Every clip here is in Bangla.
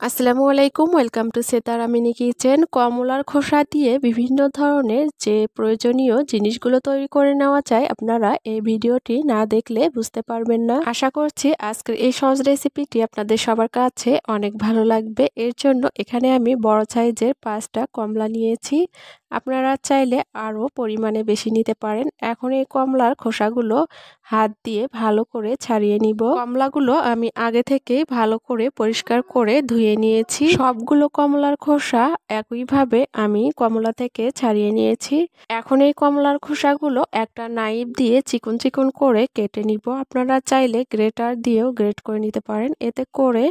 আসসালামু আলাইকুম, welcome to Setara mini kitchen. কমলার খোসা দিয়ে বিভিন্ন ধরনের যে প্রয়োজনীয় জিনিসগুলো তৈরি করে নেওয়া যায়, আপনারা এই ভিডিওটি না দেখলে বুঝতে পারবেন না। আশা করছি আজকের এই সহজ রেসিপিটি আপনাদের সবার কাছে অনেক ভালো লাগবে। এর জন্য এখানে আমি বড় সাইজের 5টা কমলা নিয়েছি। আপনারা চাইলে আরও পরিমাণে বেশি নিতে পারেন। এখন এই কমলার খোসাগুলো হাত দিয়ে ভালো করে ছাড়িয়ে নিব। কমলাগুলো আমি আগে থেকেই ভালো করে পরিষ্কার করে ধুয়ে নিয়েছি। সবগুলো কমলার খোসা একইভাবে আমি কমলা থেকে ছাড়িয়ে নিয়েছি। এখন এই কমলার খোসাগুলো একটা নাইফ দিয়ে চিকন চিকন করে কেটে নিব। আপনারা চাইলে গ্রেটার দিয়েও গ্রেট করে নিতে পারেন, এতে করে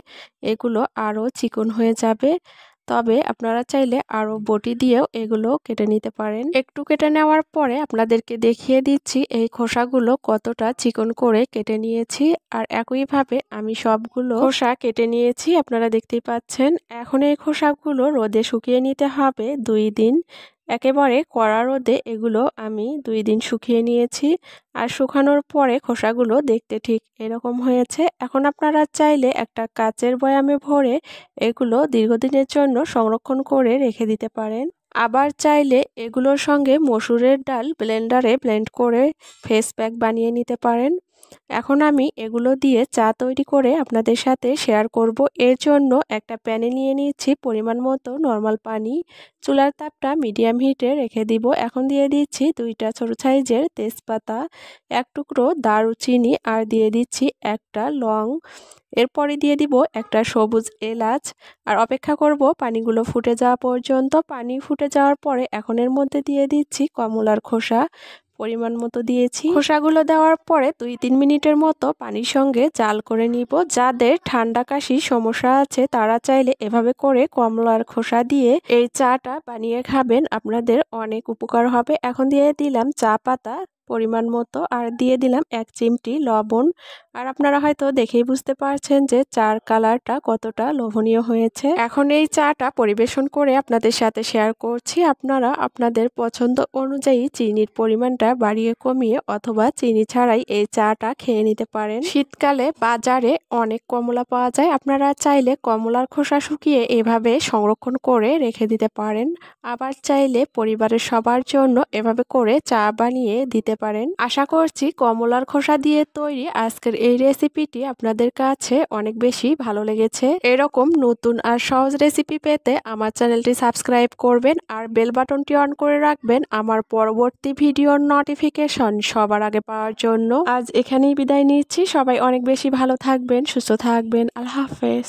এগুলো আরও চিকন হয়ে যাবে। তবে আপনারা চাইলে আরও বটি দিয়েও এগুলো কেটে নিতে পারেন। একটু কেটে নেওয়ার পরে আপনাদেরকে দেখিয়ে দিচ্ছি এই খোসাগুলো কতটা চিকন করে কেটে নিয়েছি। আর একইভাবে আমি সবগুলো খোসা কেটে নিয়েছি, আপনারা দেখতেই পাচ্ছেন। এখন এই খোসাগুলো রোদে শুকিয়ে নিতে হবে 2 দিন। একেবারে কড়া রোদে এগুলো আমি 2 দিন শুকিয়ে নিয়েছি। আর শুকানোর পরে খোসাগুলো দেখতে ঠিক এরকম হয়েছে। এখন আপনারা চাইলে একটা কাচের বয়ামে ভরে এগুলো দীর্ঘদিনের জন্য সংরক্ষণ করে রেখে দিতে পারেন। আবার চাইলে এগুলোর সঙ্গে মসুরের ডাল ব্লেন্ডারে ব্লেন্ড করে ফেস প্যাক বানিয়ে নিতে পারেন। এখন আমি এগুলো দিয়ে চা তৈরি করে আপনাদের সাথে শেয়ার করব। এর জন্য একটা প্যানে নিয়ে নিচ্ছি পরিমাণ মতো নর্মাল পানি। চুলার তাপটা মিডিয়াম হিটে রেখে দিব। এখন দিয়ে দিচ্ছি 2টা ছোট সাইজের তেজপাতা, 1 টুকরো দারুচিনি, আর দিয়ে দিচ্ছি একটা লং। এরপরে দিয়ে দিব একটা সবুজ এলাচ। আর অপেক্ষা করব পানিগুলো ফুটে যাওয়া পর্যন্ত। পানি ফুটে যাওয়ার পরে এখন এর মধ্যে দিয়ে দিচ্ছি কমলার খোসা, পরিমাণ মতো দিয়েছি। খোসাগুলো দেওয়ার পরে 2-3 মিনিটের মতো পানির সঙ্গে জাল করে নিব। যাদের ঠান্ডা কাশির সমস্যা আছে তারা চাইলে এভাবে করে কমলার খোসা দিয়ে এই চাটা বানিয়ে খাবেন, আপনাদের অনেক উপকার হবে। এখন দিয়ে দিলাম চা পাতা পরিমাণ মতো, আর দিয়ে দিলাম 1 চিমটি লবণ। আর আপনারা হয়তো দেখেই বুঝতে পারছেন যে চার কালারটা কতটা লোভনীয় হয়েছে। এখন এই চাটা পরিবেশন করে আপনাদের সাথে শেয়ার করছি। আপনারা আপনাদের পছন্দ অনুযায়ী চিনির পরিমাণটা বাড়িয়ে কমিয়ে অথবা চিনি ছাড়াই এই চাটা খেয়ে নিতে পারেন। শীতকালে বাজারে অনেক কমলা পাওয়া যায়, আপনারা চাইলে কমলার খোসা শুকিয়ে এভাবে সংরক্ষণ করে রেখে দিতে পারেন। আবার চাইলে পরিবারের সবার জন্য এভাবে করে চা বানিয়ে দিতে পারেন। আশা করছি কমলার খোসা দিয়ে তৈরি আজকের এই রেসিপিটি আপনাদের কাছে অনেক বেশি ভালো লেগেছে। এরকম নতুন আর সহজ রেসিপি পেতে আমার চ্যানেলটি সাবস্ক্রাইব করবেন আর বেল বাটনটি অন করে রাখবেন আমার পরবর্তী ভিডিওর নোটিফিকেশন সবার আগে পাওয়ার জন্য। আজ এখানেই বিদায় নিচ্ছি। সবাই অনেক বেশি ভালো থাকবেন, সুস্থ থাকবেন। আল্লাহ হাফেজ।